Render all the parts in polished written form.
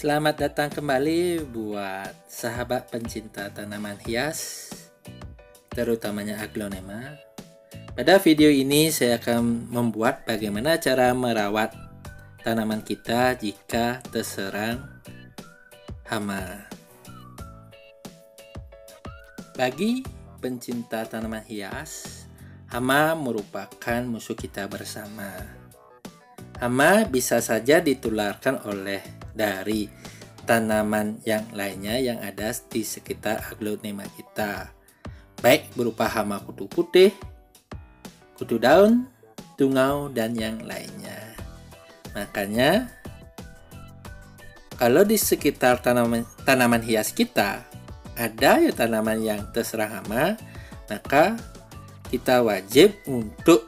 Selamat datang kembali buat sahabat pencinta tanaman hias, terutamanya aglonema. Pada video ini saya akan membuat bagaimana cara merawat tanaman kita jika terserang hama. Bagi pencinta tanaman hias, hama merupakan musuh kita bersama. Hama bisa saja ditularkan dari tanaman yang lainnya yang ada di sekitar aglonema kita, baik berupa hama kutu putih, kutu daun, tungau, dan yang lainnya. Makanya kalau di sekitar tanaman hias kita ada ya tanaman yang terserang hama, maka kita wajib untuk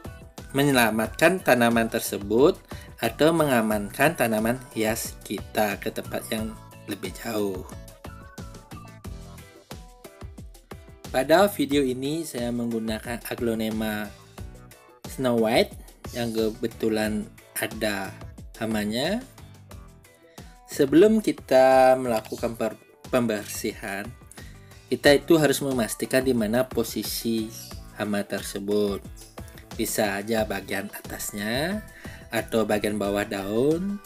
menyelamatkan tanaman tersebut atau mengamankan tanaman hias kita ke tempat yang lebih jauh. Pada video ini saya menggunakan aglonema Snow White yang kebetulan ada hamanya. Sebelum kita melakukan pembersihan, kita itu harus memastikan di mana posisi hama tersebut. Bisa aja bagian atasnya atau bagian bawah daun,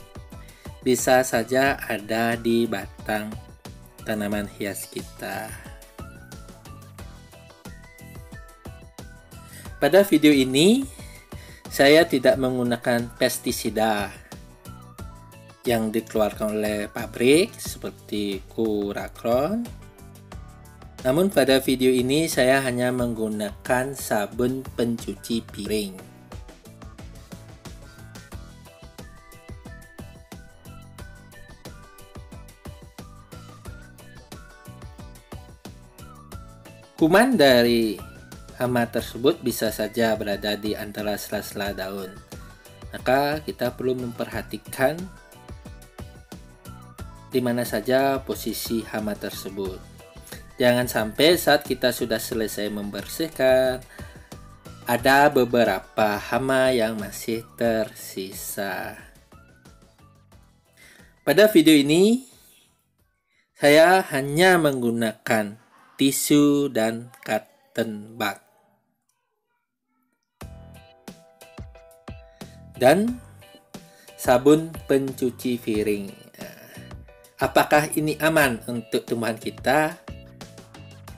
bisa saja ada di batang tanaman hias kita. Pada video ini saya tidak menggunakan pestisida yang dikeluarkan oleh pabrik seperti Kuracron. Namun pada video ini saya hanya menggunakan sabun pencuci piring. Kuman dari hama tersebut bisa saja berada di antara sela-sela daun. Maka kita perlu memperhatikan di mana saja posisi hama tersebut. Jangan sampai saat kita sudah selesai membersihkan, ada beberapa hama yang masih tersisa. Pada video ini, saya hanya menggunakan tisu dan cotton bud. Dan sabun pencuci piring. Apakah ini aman untuk tumbuhan kita?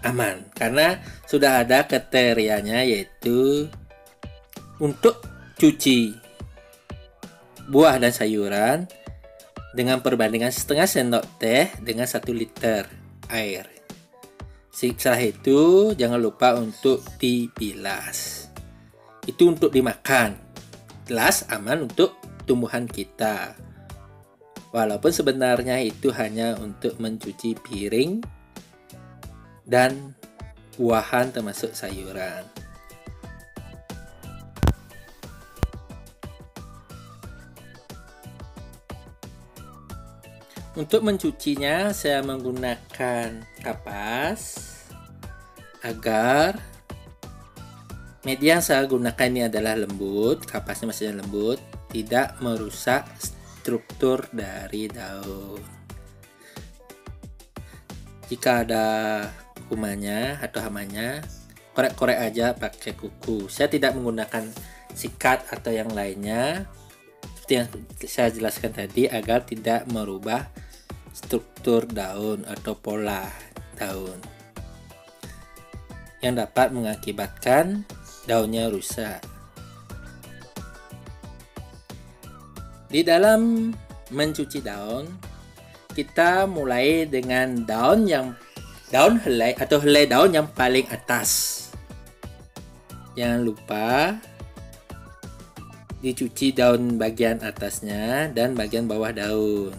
Aman, karena sudah ada kriterianya, yaitu untuk cuci buah dan sayuran dengan perbandingan setengah sendok teh dengan 1 liter air. Setelah itu jangan lupa untuk dibilas. Itu untuk dimakan. Jelas aman untuk tumbuhan kita. Walaupun sebenarnya itu hanya untuk mencuci piring dan buahan termasuk sayuran. Untuk mencucinya saya menggunakan kapas agar media yang saya gunakan ini adalah lembut, kapasnya masih lembut, tidak merusak struktur dari daun. Jika ada kumannya atau hamanya, korek-korek aja pakai kuku. Saya tidak menggunakan sikat atau yang lainnya seperti yang saya jelaskan tadi, agar tidak merubah struktur daun atau pola daun yang dapat mengakibatkan daunnya rusak. Di dalam mencuci daun, kita mulai dengan daun helai atau helai daun yang paling atas. Jangan lupa dicuci daun bagian atasnya dan bagian bawah daun.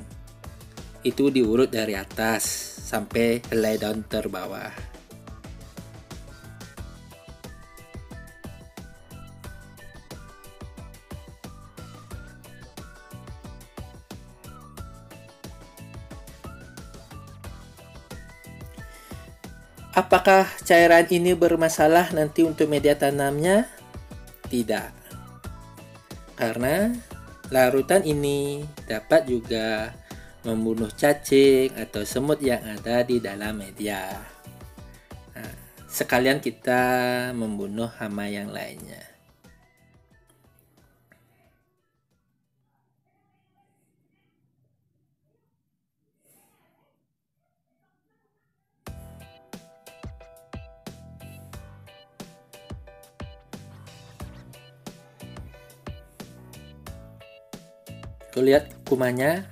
Itu diurut dari atas sampai helai daun terbawah. Apakah cairan ini bermasalah nanti untuk media tanamnya? Tidak. Karena larutan ini dapat juga membunuh cacing atau semut yang ada di dalam media. Nah, sekalian kita membunuh hama yang lainnya. Tuh lihat kumannya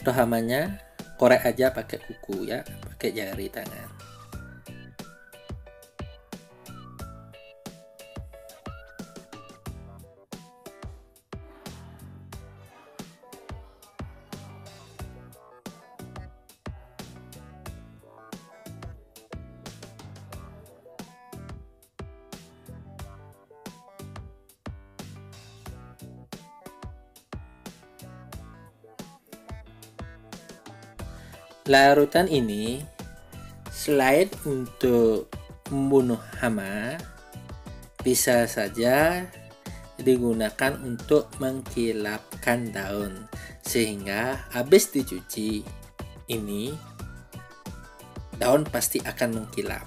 atau hamanya, korek aja pakai kuku ya, pakai jari tangan. Larutan ini selain untuk membunuh hama, bisa saja digunakan untuk mengkilapkan daun, sehingga habis dicuci ini daun pasti akan mengkilap.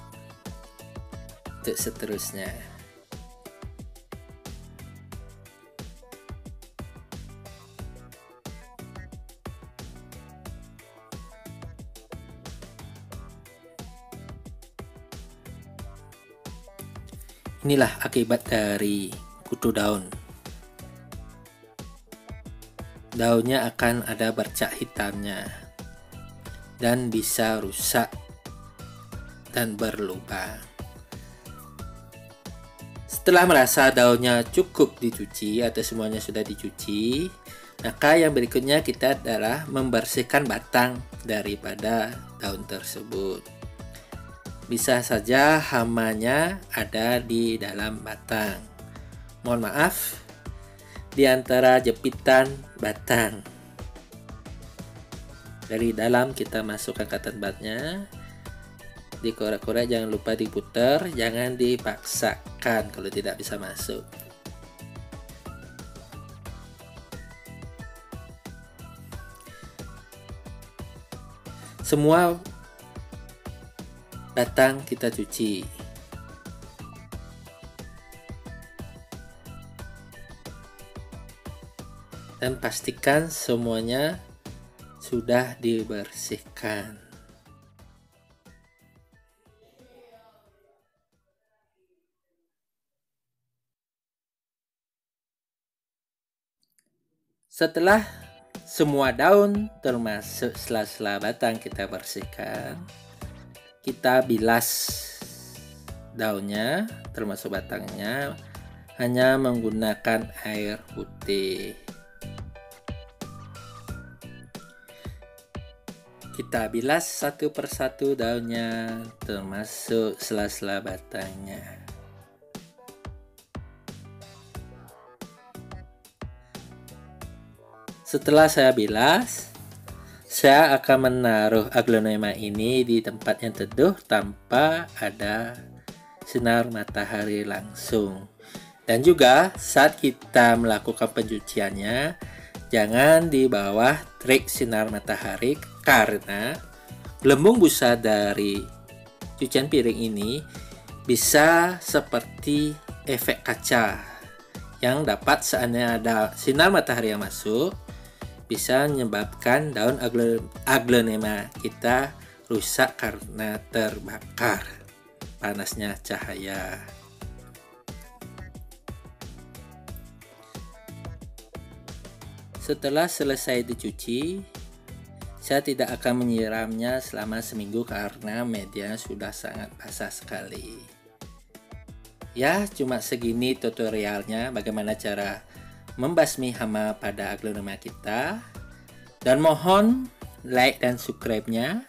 Untuk seterusnya. Inilah akibat dari kutu daun. Daunnya akan ada bercak hitamnya dan bisa rusak dan berlubang. Setelah merasa daunnya cukup dicuci atau semuanya sudah dicuci, maka yang berikutnya kita adalah membersihkan batang daripada daun tersebut. Bisa saja hamanya ada di dalam batang. Mohon maaf, di antara jepitan batang. Dari dalam kita masukkan cotton budnya, dikorek-korek, jangan lupa diputar, jangan dipaksakan kalau tidak bisa masuk. Semua batang kita cuci. Dan pastikan semuanya sudah dibersihkan. Setelah semua daun termasuk sela-sela batang kita bersihkan, kita bilas daunnya termasuk batangnya hanya menggunakan air putih. Kita bilas satu persatu daunnya termasuk sela-sela batangnya. Setelah saya bilas, saya akan menaruh aglonema ini di tempat yang teduh tanpa ada sinar matahari langsung. Dan juga saat kita melakukan pencuciannya, jangan di bawah terik sinar matahari karena gelembung busa dari cucian piring ini bisa seperti efek kaca yang dapat seandainya ada sinar matahari yang masuk bisa menyebabkan daun aglonema kita rusak karena terbakar panasnya cahaya. Setelah selesai dicuci, saya tidak akan menyiramnya selama seminggu karena media sudah sangat basah sekali. Ya, cuma segini tutorialnya bagaimana cara membasmi hama pada aglonema kita, dan mohon like dan subscribe-nya,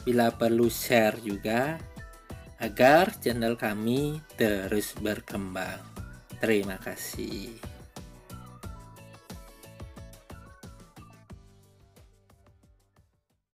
bila perlu share juga agar channel kami terus berkembang. Terima kasih.